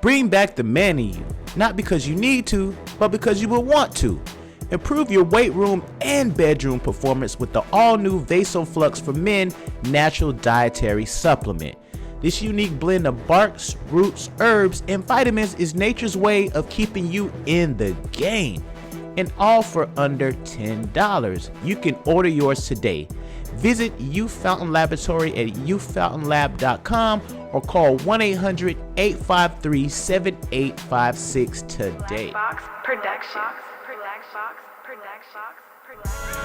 Bring back the man in you, not because you need to, but because you will want to. Improve your weight room and bedroom performance with the all-new Vasoflux for Men natural dietary supplement. This unique blend of barks, roots, herbs, and vitamins is nature's way of keeping you in the game. And all for under $10. You can order yours today. Visit Youth Fountain Laboratory at youthfountainlab.com or call 1-800-853-7856 today.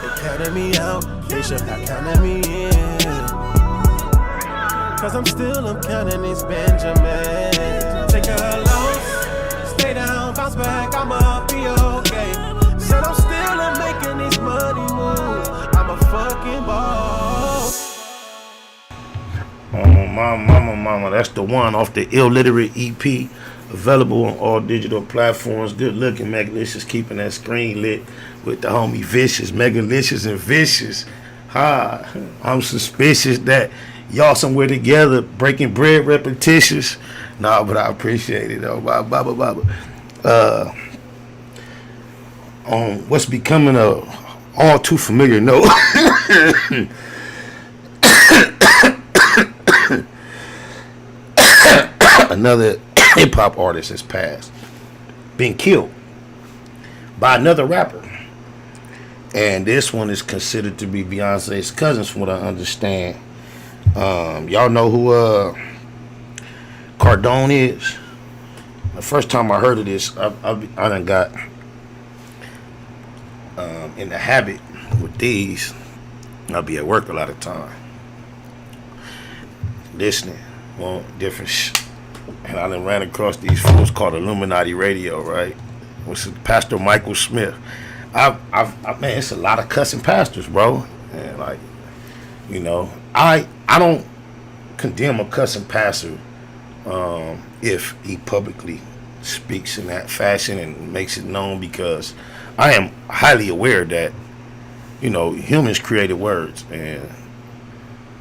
They counted me out, they should have counted me in. Cause I'm counting these Benjamins. Take a loss, stay down, bounce back, I'ma be okay. Said I'm still making these money moves, I'm a fucking boss. Mama, that's the one off the Illiterate EP. Available on all digital platforms. Good looking, Megalicious, keeping that screen lit with the homie Vicious, Megalicious and Vicious. I'm suspicious that y'all somewhere together breaking bread repetitious. Nah, but I appreciate it though. On what's becoming a all too familiar note. Another hip-hop artist has passed, been killed by another rapper, and this one is considered to be Beyonce's cousin, from what I understand. Y'all know who Cardone is? The first time I heard of this, I done got in the habit with these. I'll be at work a lot of time, listening on different shit. And I done ran across these fools called Illuminati Radio, right? Which is Pastor Michael Smith. Man, it's a lot of cussing pastors, bro. And like, you know, I don't condemn a cussing pastor if he publicly speaks in that fashion and makes it known, because I am highly aware that, you know, humans created words, and,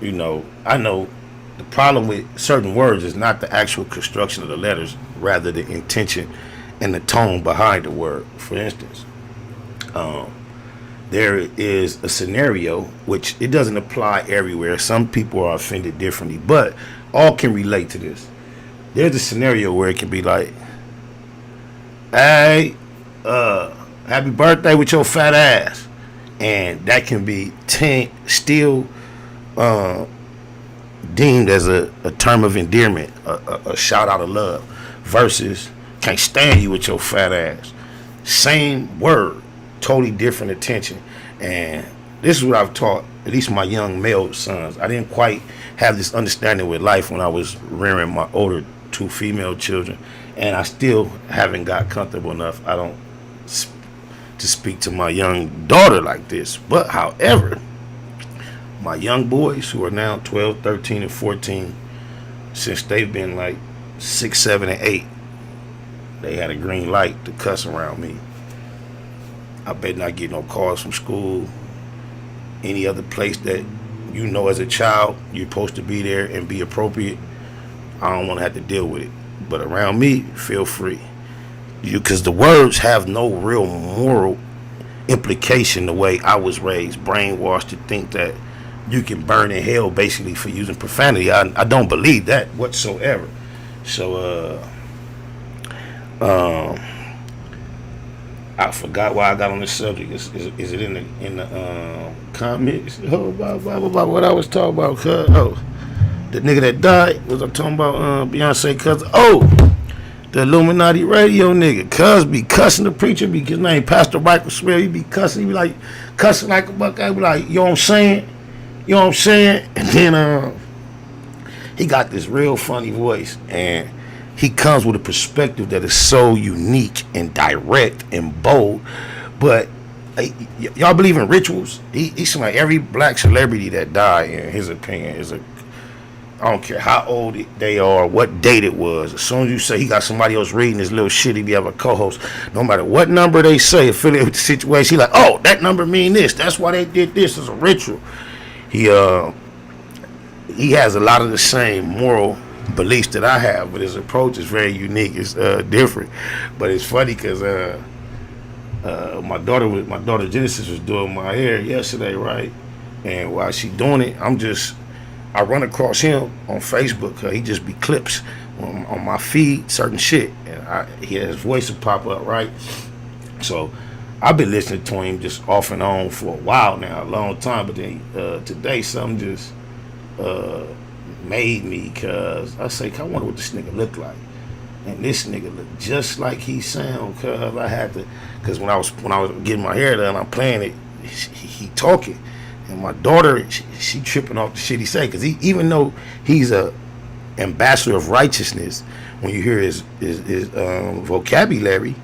you know, I know the problem with certain words is not the actual construction of the letters, rather the intention and the tone behind the word. For instance, there is a scenario, which it doesn't apply everywhere. Some people are offended differently, but all can relate to this. There's a scenario where it can be like, hey, happy birthday with your fat ass. And that can be still deemed as a term of endearment, a shout out of love, versus can't stand you with your fat ass. Same word, totally different attention. And this is what I've taught, at least my young male sons. I didn't quite have this understanding with life when I was rearing my older two female children, and I still haven't got comfortable enough, I don't, to speak to my young daughter like this. But however, my young boys who are now 12, 13, and 14, since they've been like 6, 7, and 8, they had a green light to cuss around me. I better not get no calls from school, any other place that you know as a child you're supposed to be there and be appropriate. I don't want to have to deal with it. But around me, feel free. Because the words have no real moral implication the way I was raised, brainwashed to think that you can burn in hell basically for using profanity. I don't believe that whatsoever. So I forgot why I got on this subject. Is it in the comments? Oh, what I was talking about? The nigga that died, was I talking about Beyonce cousin? Oh, the Illuminati Radio nigga. Cuz be cussing the preacher because his name Pastor Michael Smith. He be cussing. He be like cussing like a buck. I be like, you know what I'm saying? You know what I'm saying? And then he got this real funny voice, and he comes with a perspective that is so unique and direct and bold. But y'all believe in rituals? He seems like every black celebrity that died, in his opinion, is I don't care how old they are, what date it was. As soon as you say he got somebody else reading his little shit, he have a co-host. No matter what number they say, affiliated with the situation, he like, oh, that number mean this. That's why they did this as a ritual. He has a lot of the same moral beliefs that I have, but his approach is very unique. It's different, but it's funny because my daughter Genesis was doing my hair yesterday, right? And while she doing it, I run across him on Facebook. He just be clips on my feed, certain shit, and his voice will pop up, right? So I've been listening to him just off and on for a while now, a long time. But then today something just made me, cause I say, I wonder what this nigga look like. And this nigga look just like he sound, cause I had to, cause when I was getting my hair done, I'm playing it, he talking, and my daughter, she tripping off the shit he say, cause even though he's a ambassador of righteousness, when you hear his vocabulary,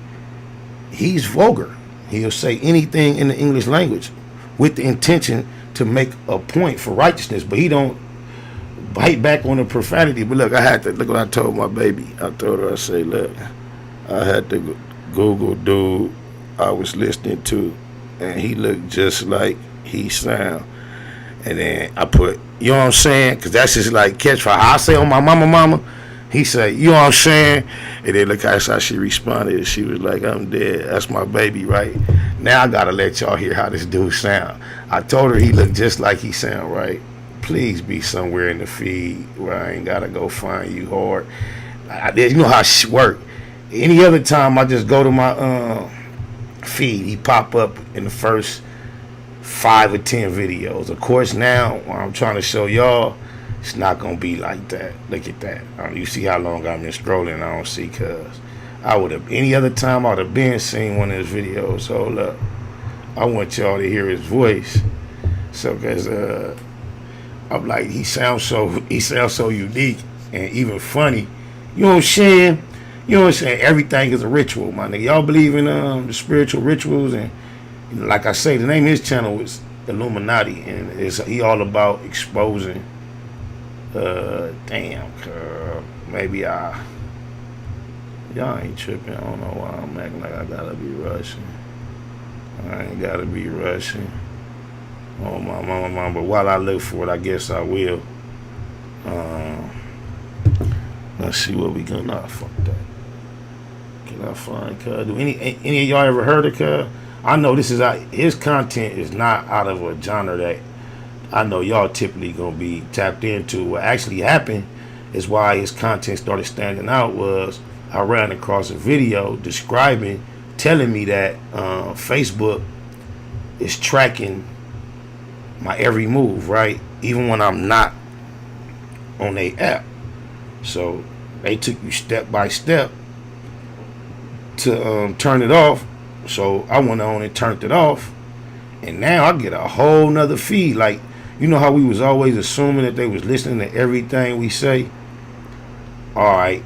he's vulgar. He'll say anything in the English language with the intention to make a point for righteousness, but he don't bite back on the profanity. But look what I told my baby. I told her, I say, look, I had to Google dude I was listening to, and he looked just like he sound. And then I put, you know what I'm saying? Because that's just like catch fire. I say on my mama. He say, you know what I'm saying? And then look how she responded. She was like, I'm dead. That's my baby, right? Now I got to let y'all hear how this dude sound. I told her he looked just like he sound, right? Please be somewhere in the feed where I ain't got to go find you hard. You know how shit work. Any other time I just go to my feed, he pop up in the first 5 or 10 videos. Of course, now I'm trying to show y'all, it's not going to be like that. Look at that. You see how long I've been scrolling. I don't see, cuz I would have, any other time I would have been seen one of his videos. Hold up. I want y'all to hear his voice. So, cuz I'm like, he sounds so unique and even funny. You know what I'm saying? You know what I'm saying? Everything is a ritual, my nigga. Y'all believe in the spiritual rituals, and like I say, the name of his channel is Illuminati, and he all about exposing. Maybe y'all ain't tripping. I don't know why I'm acting like I gotta be rushing. I ain't gotta be rushing. Oh my mama, but while I look for it, I guess I will. Let's see what we gonna. Nah, fuck that. Can I find Cardone? Any of y'all ever heard of Cardone? I know this is his content is not out of a genre that I know y'all typically gonna be tapped into. What actually happened is why his content started standing out was I ran across a video telling me that Facebook is tracking my every move, right? Even when I'm not on their app. So they took you step by step to turn it off. So I went on and turned it off, and now I get a whole nother feed. Like, you know how we was always assuming that they was listening to everything we say? Alright,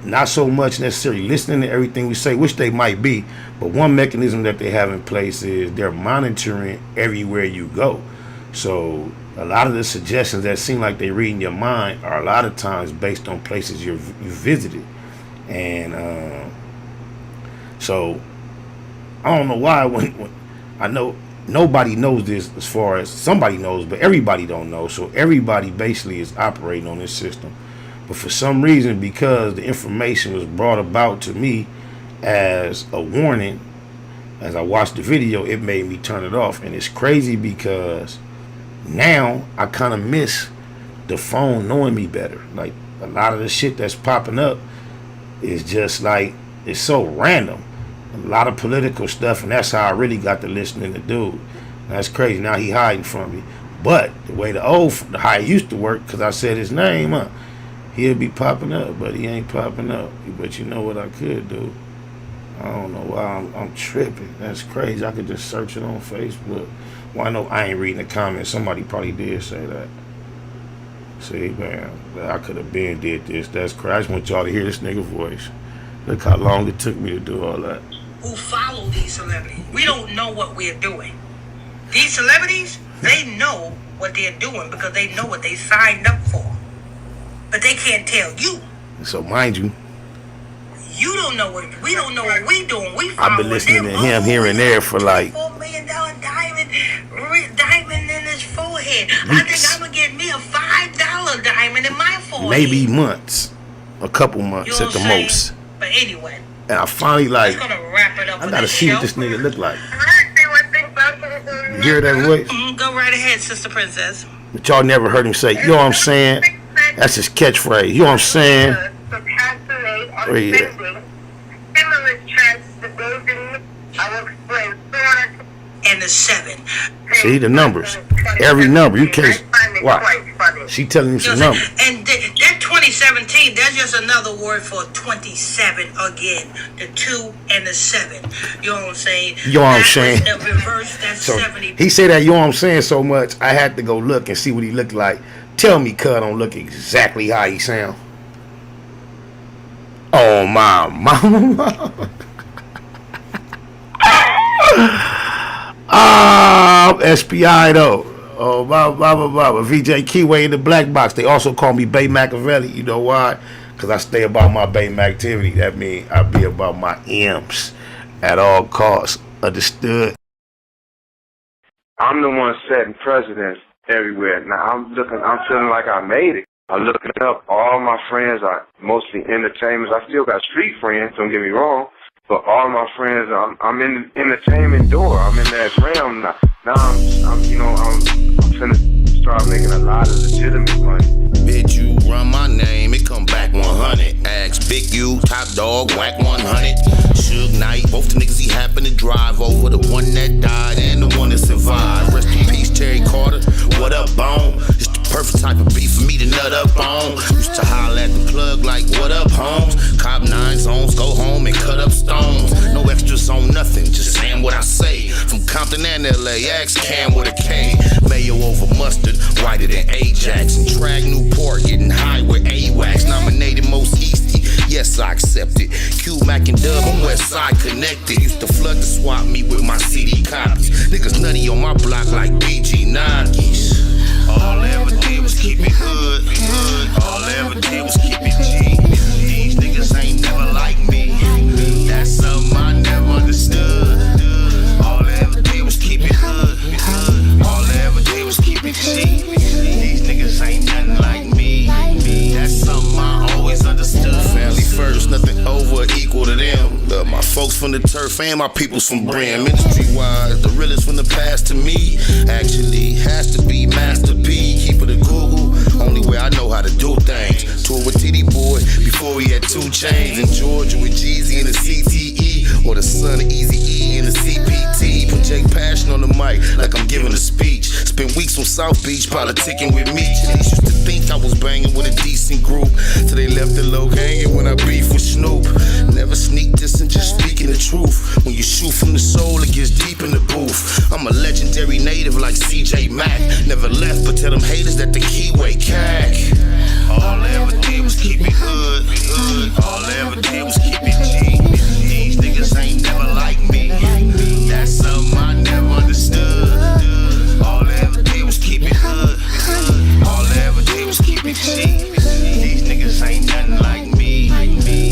not so much necessarily listening to everything we say, which they might be, but one mechanism that they have in place is they're monitoring everywhere you go. So a lot of the suggestions that seem like they reading your mind are a lot of times based on places you visited. And so I don't know why when I know nobody knows this, as far as somebody knows, but everybody don't know. So everybody basically is operating on this system. But for some reason, because the information was brought about to me as a warning, as I watched the video, it made me turn it off. And it's crazy because now I kind of miss the phone knowing me better. Like, a lot of the shit that's popping up is just like, it's so random. A lot of political stuff, and that's how I really got to listening to dude. That's crazy. Now he hiding from me. But the way how it used to work, because I said his name, he'll be popping up, but he ain't popping up. But you know what I could do? I don't know why I'm tripping. That's crazy. I could just search it on Facebook. Well, I know I ain't reading the comments. Somebody probably did say that. See, man, I could have been did this. That's crazy. I just want y'all to hear this nigga voice. Look how long it took me to do all that. Who follow these celebrities? We don't know what we're doing. These celebrities, they know what they're doing because they know what they signed up for. But they can't tell you. So mind you, you don't know what we don't know what we doing. We I've been listening to him here and there for like $4 million diamond in this his forehead. I think I'm gonna get me a $5 diamond in my forehead. Maybe months, a couple months at the most. But anyway. And I finally like, Just gonna wrap it up. I gotta see what this nigga look like. You You hear that voice? Go right ahead, Sister Princess. But y'all never heard him say, you know what I'm saying? That's his catchphrase. You know what I'm saying? Oh, yeah. And the 7. See the numbers. Every number. You can't. Wow. She telling you some numbers. And that 2017, that's just another word for 27 again. The 2 and the 7. You know what I'm saying? You know what I'm saying? The reverse, that's So 70. he said that, you know what I'm saying, so much, I had to go look and see what he looked like. Tell me, cuz don't look exactly how he sound. Oh, my mama. SPI though. Oh, blah. VJ Keyway in the black box. They also call me Bay Machiavelli. You know why? Because I stay about my Bay activity. That means I be about my M's at all costs. Understood? I'm the one setting precedents everywhere. Now I'm feeling like I made it. I'm looking up. All my friends are mostly entertainers. I still got street friends, don't get me wrong. But all my friends, I'm in the entertainment door. I'm in that realm now. Now I'm finna start making a lot of legitimate money. Bitch, you run my name, it come back 100. Ask Big U, Top Dog, whack 100. Suge Knight, both the niggas he happened to drive over. The one that died and the one that survived. Rest in peace, Terry Carter. What up, Bone? It's the perfect type of beef for me to nut up on. Used to holler at the plug like, what up, Holmes? Cop 9 zones, go home and cut up stones. No extras on nothing, just saying what I say. From Compton and LAX, Cam with a K. Mayo over mustard, whiter than Ajax. And Trag Newport, getting high with AWACS. Nominated most Easty, yes I accept it. Q, Mac and Dub, I'm West Side connected. Used to flood to swap me with my CD copies. Niggas nutty on my block like BG Nuggies. All I ever did was keep it hood. All I ever did was keep it G. These niggas ain't never like me. That's something I never understood. All I ever did was keep it hood. All I ever did was keep it G. These niggas ain't nothing like me. That's something I always understood. Family first, nothing over or equal to them. Love my folks from the turf and my peoples from Brim. Industry-wise, the realest from the past to me actually has to be Master P. Keep it a Google, only way I know how to do things. Tour with TD Boy before we had 2 Chainz. In Georgia with Jeezy and the CTE, or the son of Easy E and the CPT. Project passion on the mic like I'm giving a speech. Spent weeks on South Beach politicking with me. They used to think I was banging with a decent group, till they left the low hanging when I beef with Snoop. Never sneak this and just speaking the truth. When you shoot from the soul, it gets deep in the booth. I'm a legendary native like CJ Mack. Never left, but tell them haters that the keyway cack. All I ever did was keep it hood. All I ever did was keep it G. These niggas ain't never like me. That's something I never understood. All I ever did was keep it hood. All I ever did was keep it G. These niggas ain't nothing like me.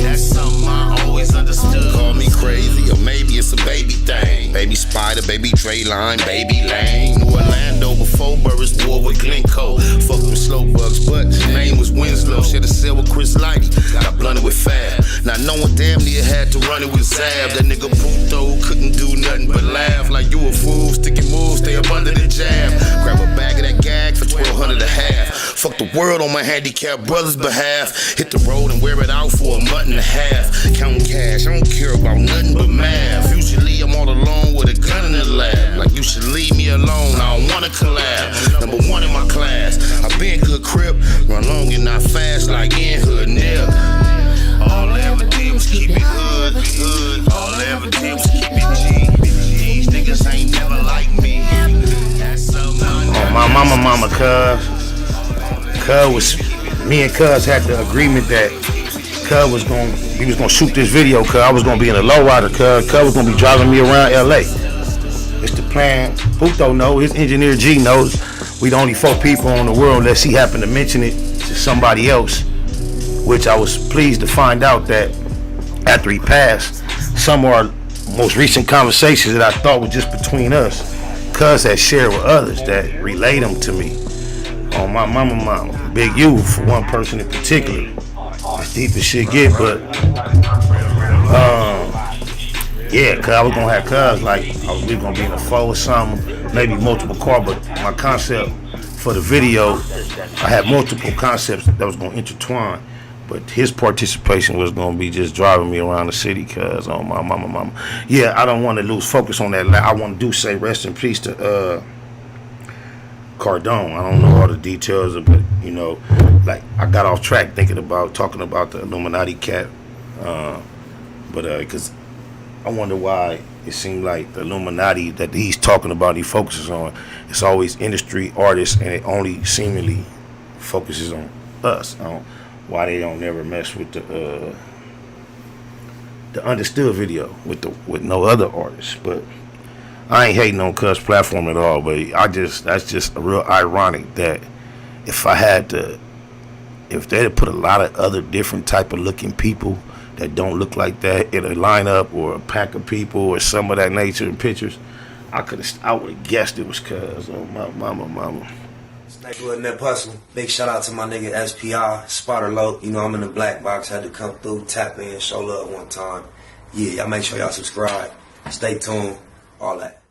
That's something I always understood. Call me crazy, or maybe it's a baby thing. Baby Spider, baby Dre Line, baby Lane. New Orlando before Burris war with Glencoe. Fuck with slow bugs, but his name was Winslow. Shared a cell with Chris Lighty, got blunted with Fab. Now no one damn near had to run it with Zab. That nigga Puto couldn't do nothing but laugh. Like you a fool, sticking moves, stay up under the jab. Grab a bag of that gag for $1,200 a half. Fuck the world on my handicapped brother's behalf. Hit the road and wear it out for a month and a half. Counting cash, I don't care about nothing but math. Usually I'm all alone with a gun in the lab. Like you should leave me alone, I don't wanna collab. Number 1 in my class, I been good crip. Run long and not fast like in hood nip. All I ever did was keep it hood. All I ever did was keep it G. These niggas ain't never like me. That's something Oh, my mama, cuz was, me and cuz had the agreement that cuz was we was gonna shoot this video, cuz I was gonna be in a lowrider, cuz was gonna be driving me around LA. It's the plan. Puto know, his engineer G knows. We the only 4 people on the world unless he happened to mention it to somebody else, which I was pleased to find out that after he passed, some of our most recent conversations that I thought were just between us, cuz had shared with others that relayed them to me. On my mama. Big U for one person in particular. As deep as shit get, but yeah, cuz I was gonna have cuz like we were gonna be in a 4 or something, maybe multiple car, but my concept for the video, I had multiple concepts that was gonna intertwine. But his participation was gonna be just driving me around the city, cuz on my mama. Yeah, I don't want to lose focus on that. I want to say rest in peace to Cardone. I don't know all the details of it, you know. Like I got off track talking about the Illuminati cat, but because I wonder why it seemed like the Illuminati that he's talking about, he focuses on, it's always industry artists, and it only seemingly focuses on us. Why they don't never mess with the understood video with no other artists. But I ain't hating on Cuz platform at all, but that's just real ironic that if they had put a lot of other different type of looking people that don't look like that in a lineup or a pack of people or some of that nature in pictures, I would have guessed it was Cuz. Oh my mama. Nigga wasn't that hustle. Big shout out to my nigga SPI, Spotter Low. You know I'm in the black box, had to come through, tap in, show love one time. Yeah, y'all make sure y'all subscribe. Stay tuned, all that.